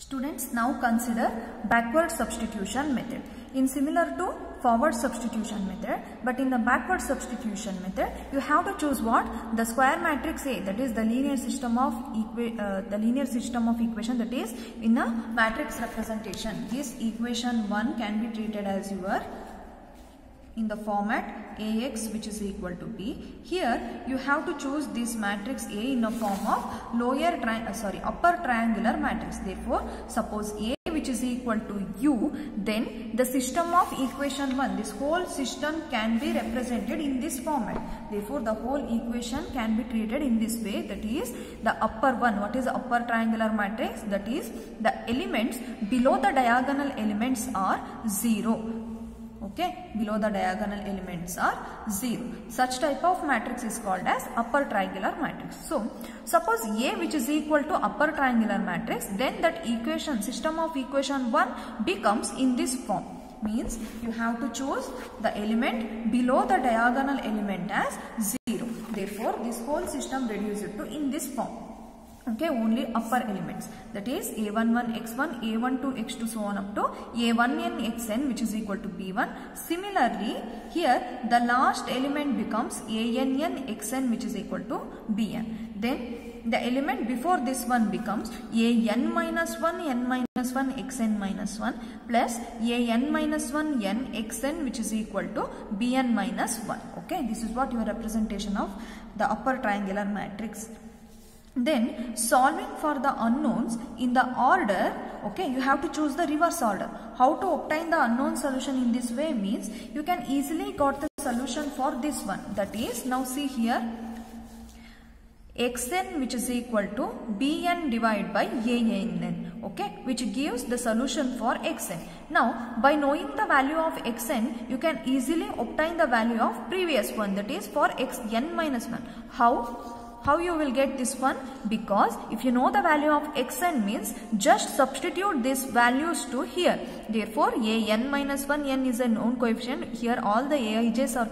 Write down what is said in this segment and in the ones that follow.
Students, now consider backward substitution method. In similar to forward substitution method, but in the backward substitution method, you have to choose what? The square matrix A, that is the linear system of equation, that is in a matrix representation. This equation 1 can be treated as your in the format Ax which is equal to B. Here you have to choose this matrix A in a form of upper triangular matrix. Therefore, suppose A which is equal to U, then the system of equation 1, this whole system can be represented in this format. Therefore, the whole equation can be treated in this way, that is the upper one. What is the upper triangular matrix? That is the elements below the diagonal elements are 0. Okay, below the diagonal elements are 0. Such type of matrix is called as upper triangular matrix. So, suppose A which is equal to upper triangular matrix, then that equation, system of equation 1 becomes in this form. Means you have to choose the element below the diagonal element as 0. Therefore, this whole system reduces to in this form. Okay, only upper elements, that is a11 x1, a12 x2, so on up to a1n xn which is equal to b1. Similarly, here the last element becomes ann xn which is equal to bn. Then the element before this one becomes an minus 1 n minus 1 xn minus 1 plus an minus 1 n xn which is equal to bn minus 1. Okay, this is what your representation of the upper triangular matrix. Then solving for the unknowns in the order, okay, you have to choose the reverse order. How to obtain the unknown solution in this way means you can easily got the solution for this one. That is, now see here, xn which is equal to bn divided by ann, okay, which gives the solution for xn. Now, by knowing the value of xn, you can easily obtain the value of previous one, that is for xn minus 1. How you will get this one? Because if you know the value of xn means just substitute these values to here. Therefore, an minus 1 n is a known coefficient. Here all the aij's are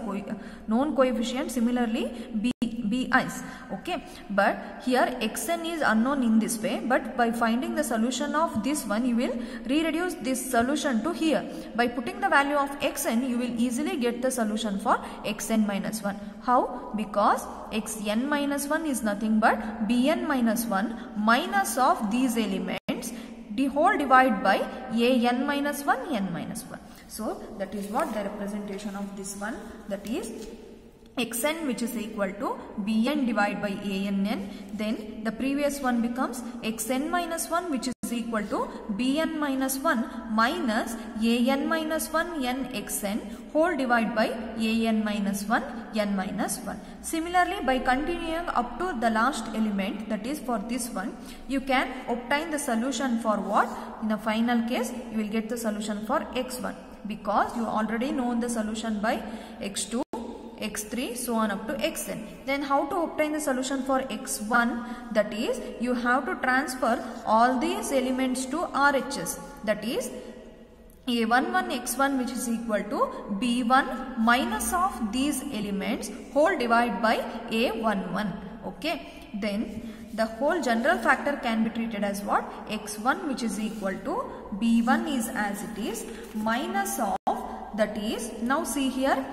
known coefficient. Similarly, bi's. Okay, but here xn is unknown in this way. But by finding the solution of this one, you will re-reduce this solution to here. By putting the value of xn, you will easily get the solution for xn minus 1. How? Because xn minus 1 is nothing but bn minus 1 minus of these elements, the whole divided by an minus 1 n minus 1. So that is what the representation of this one, that is xn which is equal to bn divided by ann. Then the previous one becomes xn minus 1 which is equal to bn minus 1 minus an minus 1 n xn whole divided by an minus 1 n minus 1. Similarly, by continuing up to the last element, that is for this one, you can obtain the solution for what? In the final case, you will get the solution for x1, because you already know the solution by x2, x3, so on up to xn. Then how to obtain the solution for x1? That is, you have to transfer all these elements to RHS. That is, a11 x1 which is equal to b1 minus of these elements whole divided by a11. Okay, then the whole general factor can be treated as what? x1 which is equal to b1 is as it is minus of, that is, now see here,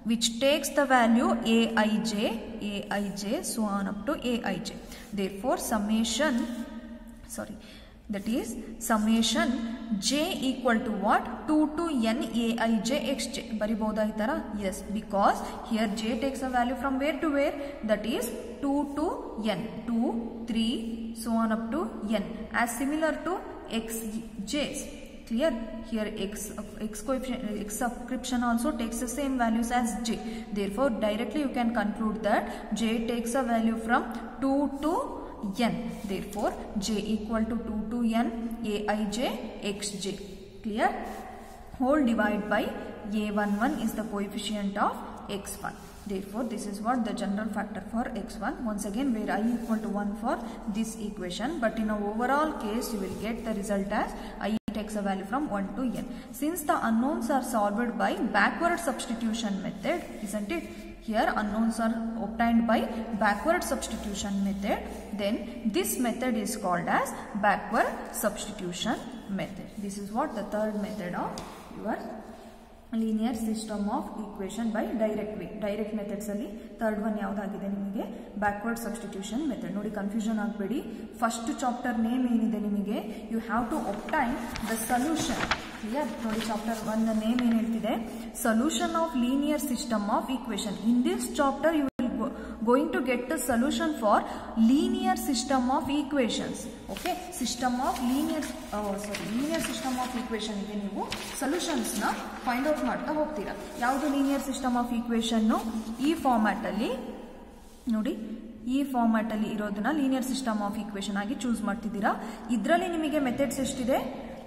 which takes the value aij, so on up to aij. Therefore, that is summation j equal to what? 2 to n aij xj. Bariboda itara? Yes, because here j takes a value from where to where? That is 2 to n, 2, 3, so on up to n, as similar to xj's. Clear? Here x coefficient, x subscription also takes the same values as j. Therefore, directly you can conclude that j takes a value from 2 to n. Therefore, j equal to 2 to n aij xj. Clear? Whole divided by a11 is the coefficient of x1. Therefore, this is what the general factor for x1. Once again, where I equal to 1 for this equation. But in an overall case, you will get the result as I takes a value from 1 to n. Since the unknowns are solved by backward substitution method, isn't it? Here unknowns are obtained by backward substitution method, then this method is called as backward substitution method. This is what the third method of your linear system of equation by direct way. Direct methods ಅಲ್ಲಿ third one ಯಾವುದಾಗಿದೆ ನಿಮಗೆ backward substitution method. ನೋಡಿ confusion ಆಗಬೇಡಿ. First chapter name ಏನಿದೆ ನಿಮಗೆ, you have to obtain the solution. Clear? ನೋಡಿ chapter 1 name ಏನು ಹೇಳ್ತಿದೆ, solution of linear system of equation. In this chapter you will going to get the solution for linear system of equations. Okay, system of linear system of equation ಗೆ ನೀವು solutions ನ find out ಮಾಡ್ತಾ ಹೋಗ್ತೀರಾ. ಯಾವುದು linear system of equation? ಈ format ಅಲ್ಲಿ ನೋಡಿ, ಈ ಫಾರ್ಮ್ಯಾಟ್ ಅಲ್ಲಿ ಇರೋದನ್ನ ಲೀನಿಯರ್ ಸಿಸ್ಟಮ್ ಆಫ್ ಈಕ್ವೇಶನ್ ಆಗಿ ಚೂಸ್ ಮಾಡ್ತಿದ್ದೀರಾ. ಇದರಲ್ಲಿ ನಿಮಗೆ ಮೆಥಡ್ಸ್ ಎಷ್ಟಿದೆ?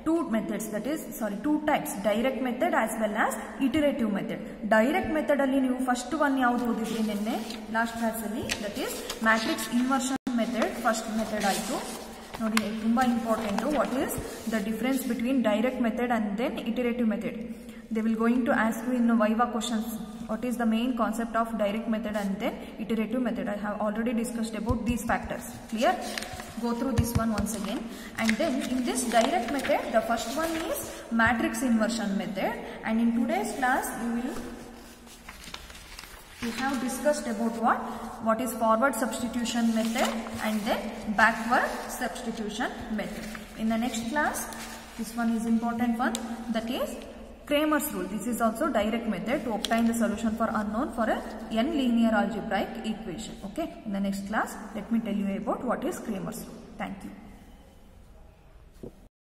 two methods, that is two types, direct method as well as iterative method. Direct method ಅಲ್ಲಿ ನೀವು ಫಸ್ಟ್ ಒನ್ ಯಾವುದು ಓದಿದ್ರಿ ನಿನ್ನೆ ಲಾಸ್ಟ್ ಕ್ಲಾಸ್ ಅಲ್ಲಿ, that is matrix inversion method. First method ಆಯಿತು ನೋಡಿ, ತುಂಬಾ important. What is the difference between direct method and then iterative method? They will going to ask you in Viva questions what is the main concept of direct method and then iterative method. I have already discussed about these factors. Clear? Go through this one once again. And then in this direct method, the first one is matrix inversion method, and in today's class we have discussed about what is forward substitution method and then backward substitution method. In the next class, this one is important one, that is Cramer's rule. This is also direct method to obtain the solution for unknown for a n linear algebraic equation. Okay, in the next class let me tell you about what is Cramer's rule. Thank you.